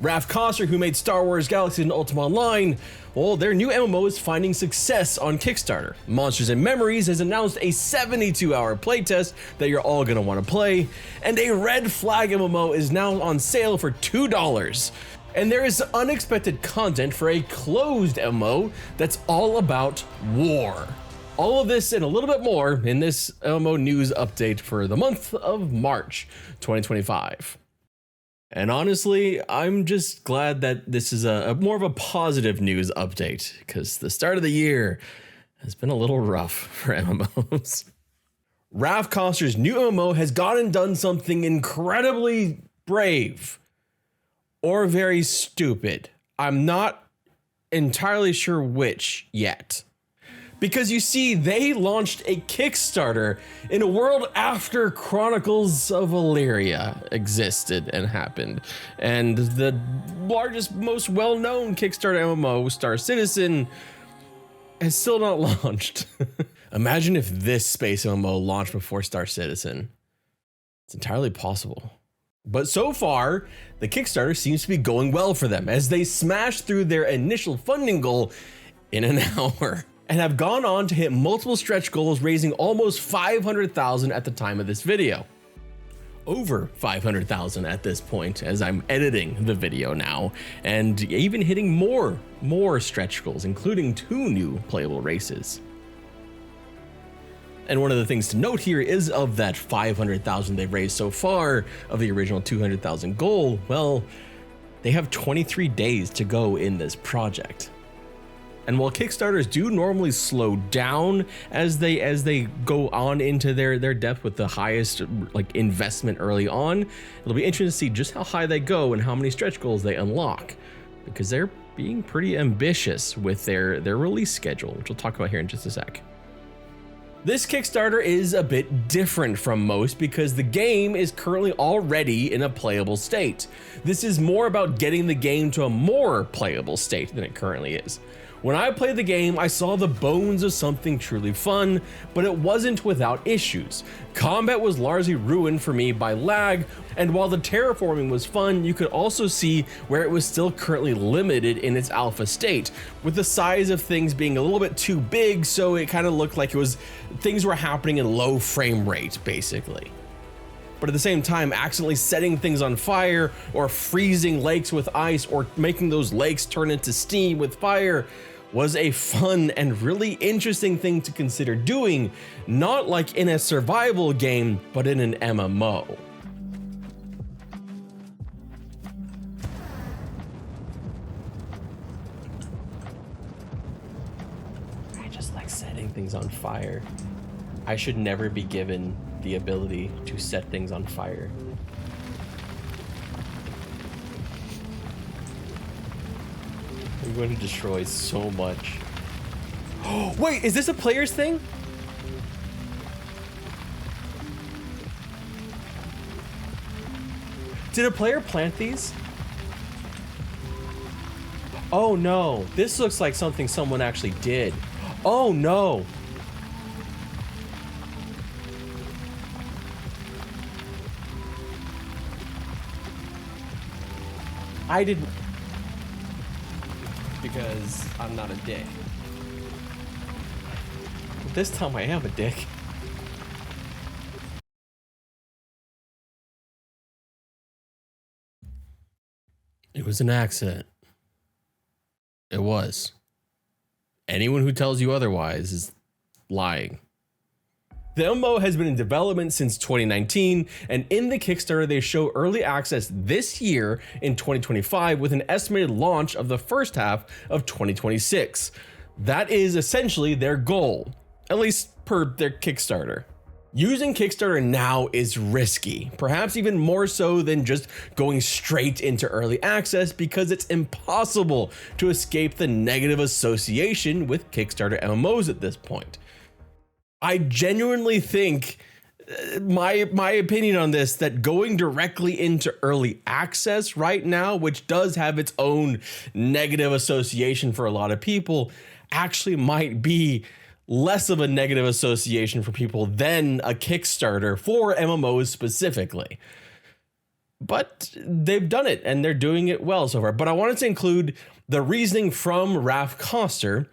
Raph Koster, who made Star Wars Galaxies and Ultima Online, well, their new MMO is finding success on Kickstarter. Monsters and Memories has announced a 72-hour playtest that you're all gonna wanna play, and a Red Flag MMO is now on sale for $2. And there is unexpected content for a closed MMO that's all about war. All of this and a little bit more in this MMO news update for the month of March 2025. And honestly, I'm just glad that this is a more of a positive news update, because the start of the year has been a little rough for MMOs. Raph Koster's new MMO has gone and done something incredibly brave or very stupid. I'm not entirely sure which yet. Because you see, they launched a Kickstarter in a world after Chronicles of Illyria existed and happened. And the largest, most well-known Kickstarter MMO, Star Citizen, has still not launched. Imagine if this space MMO launched before Star Citizen. It's entirely possible. But so far, the Kickstarter seems to be going well for them, as they smashed through their initial funding goal in an hour, and have gone on to hit multiple stretch goals, raising almost $500,000 at the time of this video. Over $500,000 at this point, as I'm editing the video now, and even hitting more stretch goals, including 2 new playable races. And one of the things to note here is, of that $500,000 they've raised so far of the original $200,000 goal, well, they have 23 days to go in this project. And while Kickstarters do normally slow down as they go on into their depth with the highest investment early on, it'll be interesting to see just how high they go and how many stretch goals they unlock, because they're being pretty ambitious with their release schedule, which we'll talk about here in just a sec. This Kickstarter is a bit different from most because the game is currently already in a playable state. This is more about getting the game to a more playable state than it currently is. When I played the game, I saw the bones of something truly fun, but it wasn't without issues. Combat was largely ruined for me by lag, and while the terraforming was fun, you could also see where it was still currently limited in its alpha state, with the size of things being a little bit too big, so it kind of looked like things were happening in low frame rate, basically. But at the same time, accidentally setting things on fire, or freezing lakes with ice, or making those lakes turn into steam with fire was a fun and really interesting thing to consider doing, not like in a survival game, but in an MMO. I just like setting things on fire. I should never be given the ability to set things on fire. I'm going to destroy so much. Oh, wait, is this a player's thing? Did a player plant these? Oh no, this looks like something someone actually did. Oh no. I didn't, because I'm not a dick. But this time I am a dick. It was an accident. It was. Anyone who tells you otherwise is lying. The MMO has been in development since 2019, and in the Kickstarter they show early access this year in 2025 with an estimated launch of the first half of 2026. That is essentially their goal, at least per their Kickstarter. Using Kickstarter now is risky, perhaps even more so than just going straight into early access, because it's impossible to escape the negative association with Kickstarter MMOs at this point. I genuinely think, my opinion on this, that going directly into early access right now, which does have its own negative association for a lot of people, actually might be less of a negative association for people than a Kickstarter for MMOs specifically. but they've done it and they're doing it well so far. But I wanted to include the reasoning from Ralph Koster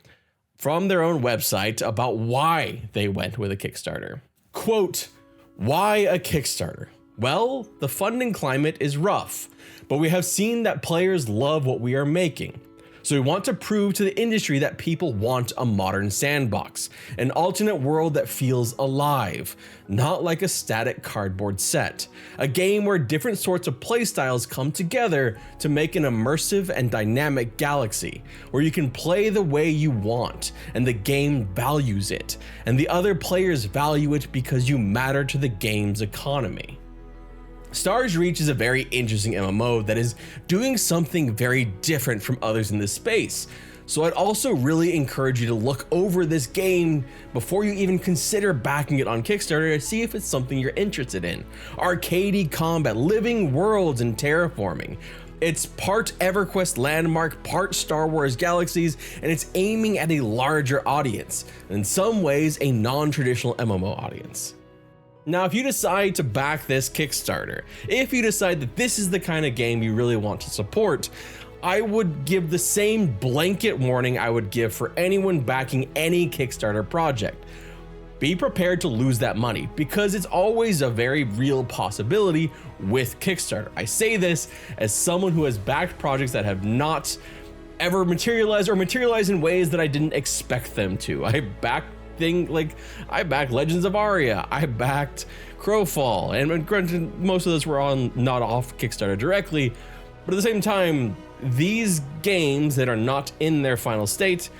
from their own website about why they went with a Kickstarter. Quote, why a Kickstarter? Well, the funding climate is rough, but we have seen that players love what we are making. So we want to prove to the industry that people want a modern sandbox, an alternate world that feels alive, not like a static cardboard set. A game where different sorts of playstyles come together to make an immersive and dynamic galaxy, where you can play the way you want, and the game values it, and the other players value it because you matter to the game's economy. Star's Reach is a very interesting MMO that is doing something very different from others in this space. So I'd also really encourage you to look over this game before you even consider backing it on Kickstarter to see if it's something you're interested in. Arcadey combat, living worlds, and terraforming. It's part EverQuest Landmark, part Star Wars Galaxies, and it's aiming at a larger audience, and in some ways a non-traditional MMO audience. Now, if you decide to back this Kickstarter, if you decide that this is the kind of game you really want to support, I would give the same blanket warning I would give for anyone backing any Kickstarter project. Be prepared to lose that money, because it's always a very real possibility with Kickstarter. I say this as someone who has backed projects that have not ever materialized or materialized in ways that I didn't expect them to. I backed Legends of Aria, I backed Crowfall, and granted, most of those were not off Kickstarter directly, but at the same time, these games that are not in their final state,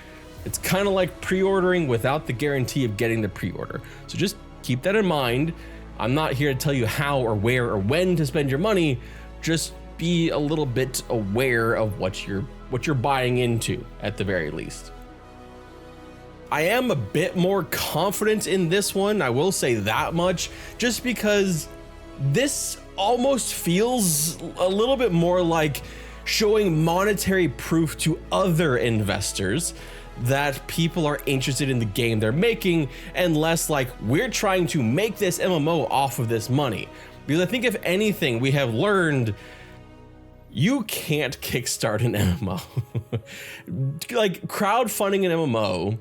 it's kind of like pre-ordering without the guarantee of getting the pre-order. So just keep that in mind. I'm not here to tell you how or where or when to spend your money. Just be a little bit aware of what you're buying into at the very least. I am a bit more confident in this one, I will say that much, just because this almost feels a little bit more like showing monetary proof to other investors that people are interested in the game they're making, and less like we're trying to make this MMO off of this money. Because I think if anything, we have learned you can't kickstart an MMO. Like, crowdfunding an MMO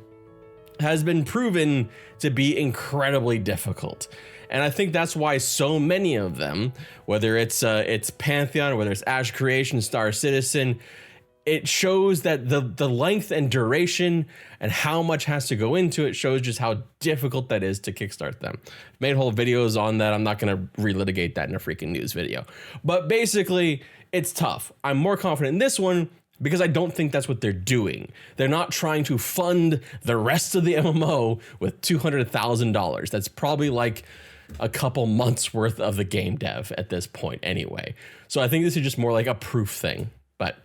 has been proven to be incredibly difficult. And I think that's why so many of them, whether it's Pantheon, whether it's Ash Creation, Star Citizen, it shows that the length and duration and how much has to go into it shows just how difficult that is to kickstart them. I've made whole videos on that. I'm not going to relitigate that in a freaking news video. But basically, it's tough. I'm more confident in this one because I don't think that's what they're doing. They're not trying to fund the rest of the MMO with $200,000. That's probably like a couple months worth of the game dev at this point anyway. So I think this is just more like a proof thing, but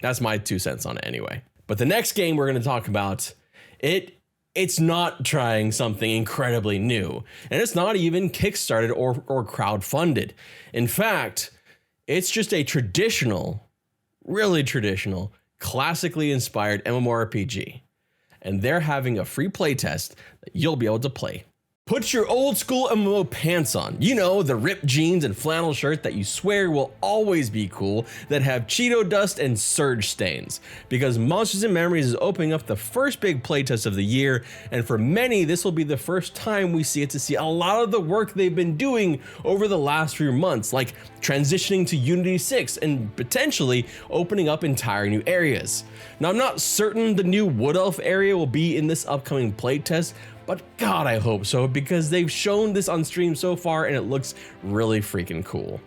that's my 2 cents on it anyway. But the next game we're going to talk about, it's not trying something incredibly new, and it's not even kickstarted or crowdfunded. In fact, it's just a traditional, really traditional, classically inspired MMORPG, and they're having a free playtest that you'll be able to play. Put your old school MMO pants on. You know, the ripped jeans and flannel shirt that you swear will always be cool, that have Cheeto dust and surge stains. Because Monsters and Memories is opening up the first big playtest of the year, and for many, this will be the first time we see a lot of the work they've been doing over the last few months, like transitioning to Unity 6 and potentially opening up entire new areas. Now, I'm not certain the new Wood Elf area will be in this upcoming playtest, but God, I hope so, because they've shown this on stream so far and it looks really freaking cool.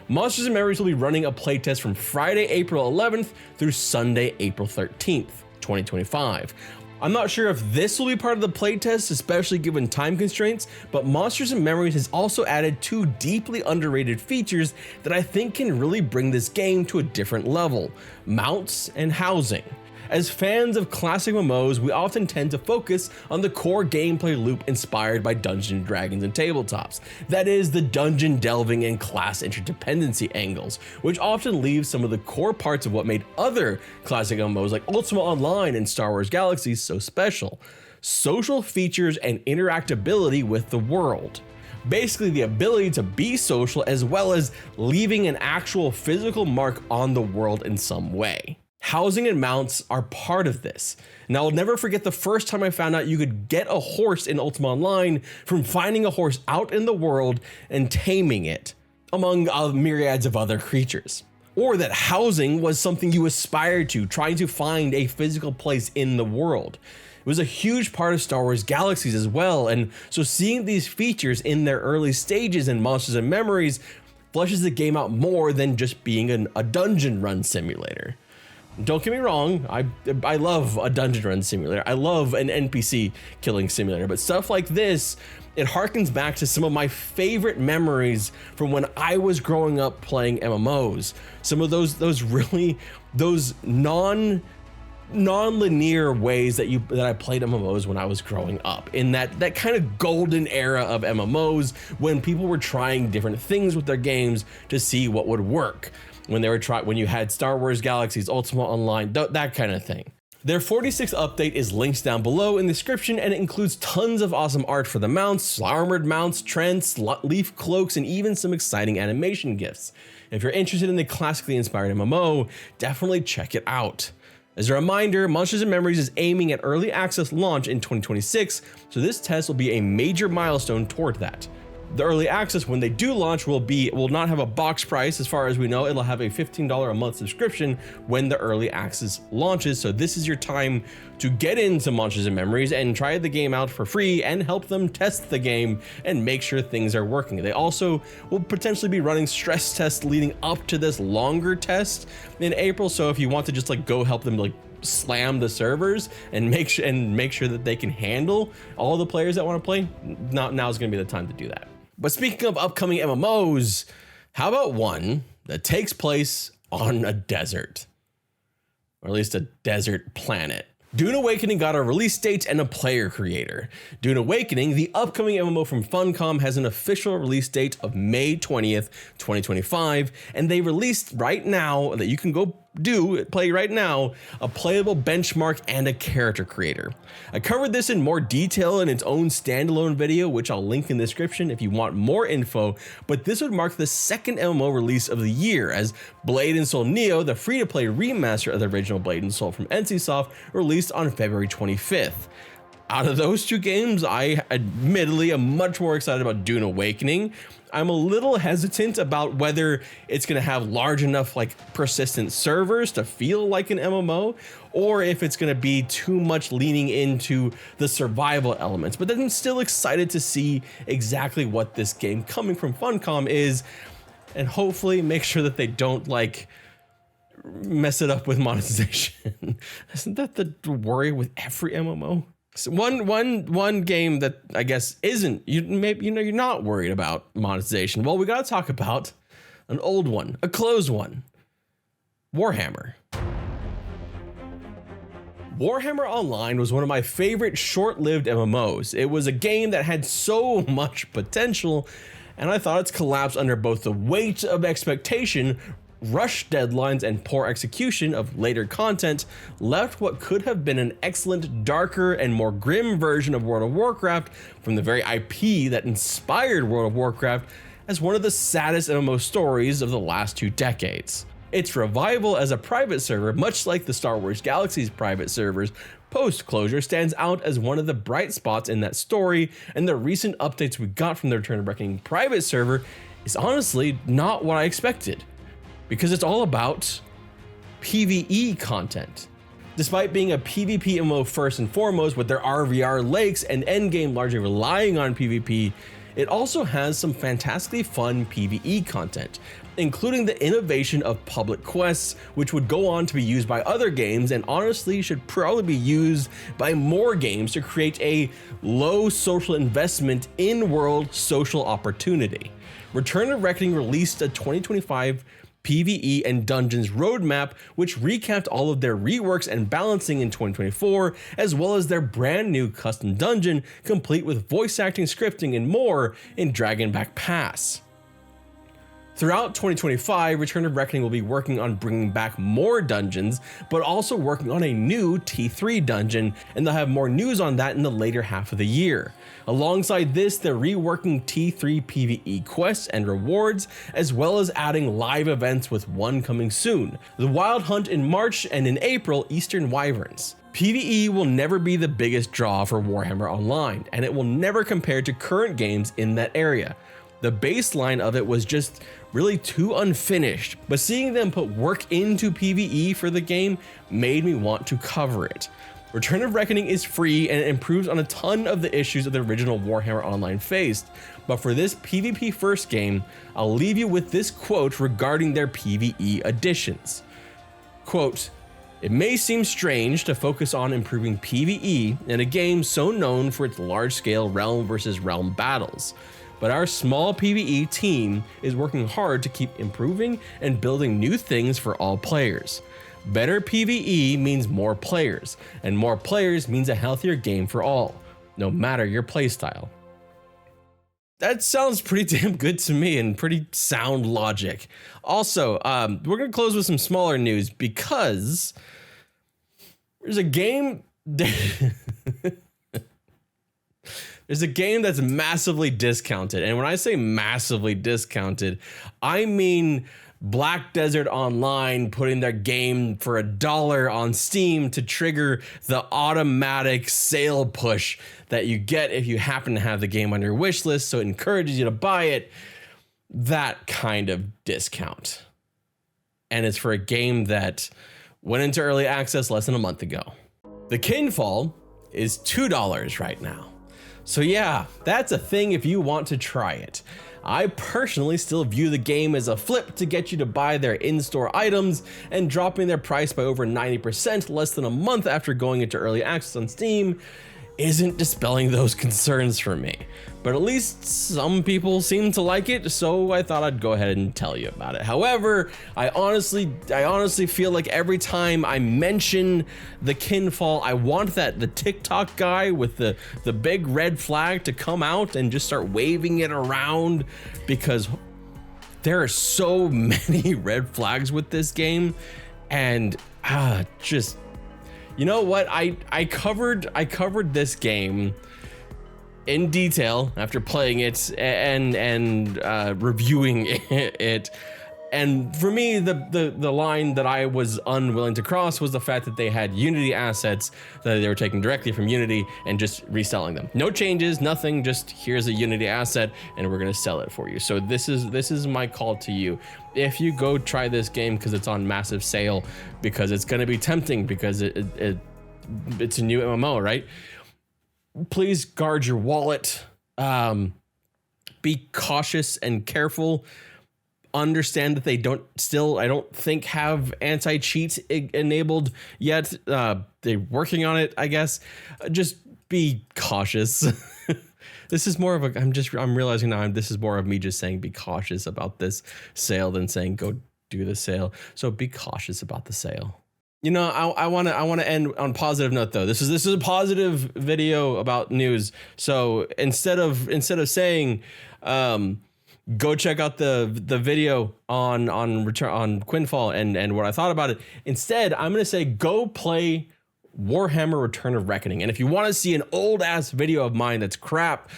Monsters and Memories will be running a playtest from Friday, April 11th through Sunday, April 13th, 2025. I'm not sure if this will be part of the playtest, especially given time constraints, but Monsters and Memories has also added 2 deeply underrated features that I think can really bring this game to a different level: mounts and housing. As fans of classic MMOs, we often tend to focus on the core gameplay loop inspired by Dungeons & Dragons and tabletops. That is, the dungeon delving and class interdependency angles, which often leaves some of the core parts of what made other classic MMOs like Ultima Online and Star Wars Galaxies so special: social features and interactability with the world. Basically the ability to be social as well as leaving an actual physical mark on the world in some way. Housing and mounts are part of this. And I'll never forget the first time I found out you could get a horse in Ultima Online from finding a horse out in the world and taming it, among myriads of other creatures. Or that housing was something you aspired to, trying to find a physical place in the world. It was a huge part of Star Wars Galaxies as well, and so seeing these features in their early stages in Monsters and Memories fleshes the game out more than just being a dungeon run simulator. Don't get me wrong, I love a dungeon run simulator. I love an NPC killing simulator, but stuff like this, it harkens back to some of my favorite memories from when I was growing up playing MMOs. Some of those non-linear ways that I played MMOs when I was growing up, in that kind of golden era of MMOs when people were trying different things with their games to see what would work. When you had Star Wars Galaxies, Ultima Online, that kind of thing. Their 46th update is linked down below in the description, and it includes tons of awesome art for the mounts, armored mounts, trents, leaf cloaks, and even some exciting animation gifts. If you're interested in the classically inspired MMO, definitely check it out. As a reminder, Monsters and Memories is aiming at early access launch in 2026, so this test will be a major milestone toward that. The early access, when they do launch, will not have a box price. As far as we know, it'll have a $15 a month subscription when the early access launches. So this is your time to get into Monsters and Memories and try the game out for free and help them test the game and make sure things are working. They also will potentially be running stress tests leading up to this longer test in April. So if you want to just go help them slam the servers and make sure that they can handle all the players that want to play, now's going to be the time to do that. But speaking of upcoming MMOs, how about one that takes place on a desert? Or at least a desert planet. Dune Awakening got a release date and a player creator. Dune Awakening, the upcoming MMO from Funcom, has an official release date of May 20th, 2025, and they released right now, that you can go play right now, a playable benchmark and a character creator. I covered this in more detail in its own standalone video, which I'll link in the description if you want more info, but this would mark the second MMO release of the year, as Blade & Soul Neo, the free-to-play remaster of the original Blade & Soul from NCSoft, released on February 25th. Out of those two games, I admittedly am much more excited about Dune Awakening. I'm a little hesitant about whether it's going to have large enough persistent servers to feel like an MMO, or if it's going to be too much leaning into the survival elements. But then I'm still excited to see exactly what this game coming from Funcom is, and hopefully make sure that they don't mess it up with monetization. Isn't that the worry with every MMO? So one game that I guess you're not worried about monetization. Well, we got to talk about an old one, a closed one, Warhammer. Warhammer Online was one of my favorite short-lived MMOs. It was a game that had so much potential, and I thought its collapse under both the weight of expectation, rush deadlines, and poor execution of later content left what could have been an excellent, darker, and more grim version of World of Warcraft from the very IP that inspired World of Warcraft as one of the saddest MMO stories of the last 2 decades. Its revival as a private server, much like the Star Wars Galaxies private servers post-closure, stands out as one of the bright spots in that story, and the recent updates we got from the Return of Reckoning private server is honestly not what I expected, because it's all about PvE content. Despite being a PvP MMO first and foremost, with their RVR lakes and endgame largely relying on PvP, it also has some fantastically fun PvE content, including the innovation of public quests, which would go on to be used by other games and honestly should probably be used by more games to create a low social investment in-world social opportunity. Return of Reckoning released a 2025 PvE and Dungeons roadmap, which recapped all of their reworks and balancing in 2024, as well as their brand new custom dungeon, complete with voice acting, scripting, and more in Dragonback Pass. Throughout 2025, Return of Reckoning will be working on bringing back more dungeons, but also working on a new T3 dungeon, and they'll have more news on that in the later half of the year. Alongside this, they're reworking T3 PvE quests and rewards, as well as adding live events with one coming soon. The Wild Hunt in March, and in April, Eastern Wyverns. PvE will never be the biggest draw for Warhammer Online, and it will never compare to current games in that area. The baseline of it was just really too unfinished, but seeing them put work into PvE for the game made me want to cover it. Return of Reckoning is free and it improves on a ton of the issues of the original Warhammer Online faced, but for this PvP first game, I'll leave you with this quote regarding their PvE additions. Quote, "It may seem strange to focus on improving PvE in a game so known for its large-scale realm versus realm battles. But our small PvE team is working hard to keep improving and building new things for all players. Better PvE means more players, and more players means a healthier game for all, no matter your playstyle." That sounds pretty damn good to me and pretty sound logic. Also, we're gonna close with some smaller news because there's a game There's a game that's massively discounted. And when I say massively discounted, I mean Black Desert Online putting their game for $1 on Steam to trigger the automatic sale push that you get if you happen to have the game on your wish list. So it encourages you to buy it. That kind of discount. And it's for a game that went into early access less than a month ago. The Quinfall is $2 right now. So yeah, that's a thing if you want to try it. I personally still view the game as a flip to get you to buy their in-store items, and dropping their price by over 90% less than a month after going into early access on Steam isn't dispelling those concerns for me. But at least some people seem to like it, so I thought I'd go ahead and tell you about it. However, I honestly feel like every time I mention the Quinfall, I want the TikTok guy with the big red flag to come out and just start waving it around, because there are so many red flags with this game, and just, you know what? I covered this game in detail after playing it and reviewing it. And for me, the line that I was unwilling to cross was the fact that they had Unity assets that they were taking directly from Unity and just reselling them. No changes, nothing, just here's a Unity asset and we're gonna sell it for you. So this is my call to you. If you go try this game because it's on massive sale, because it's gonna be tempting, because it's a new MMO, right? Please guard your wallet. Be cautious and careful. Understand that they I don't think have anti-cheat enabled yet. They're working on it, I guess. Just be cautious. This is more of a, I'm realizing now this is more of me just saying be cautious about this sale than saying go do the sale. So be cautious about the sale. You know, I want to end on a positive note though. This is a positive video about news. So instead of saying go check out the video on Quinfall and what I thought about it, instead I'm gonna say go play Warhammer Return of Reckoning. And if you want to see an old ass video of mine that's crap,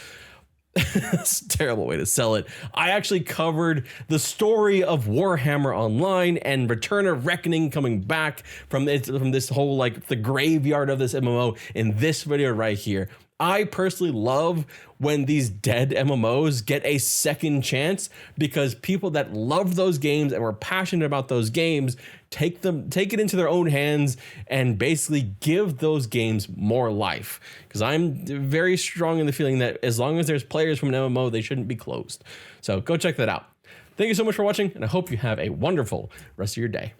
it's a terrible way to sell it. I actually covered the story of Warhammer Online and Return of Reckoning coming back from this whole, like, the graveyard of this MMO in this video right here. I personally love when these dead MMOs get a second chance, because people that love those games and were passionate about those games take it into their own hands and basically give those games more life. Because I'm very strong in the feeling that as long as there's players from an MMO, they shouldn't be closed. So go check that out. Thank you so much for watching, and I hope you have a wonderful rest of your day.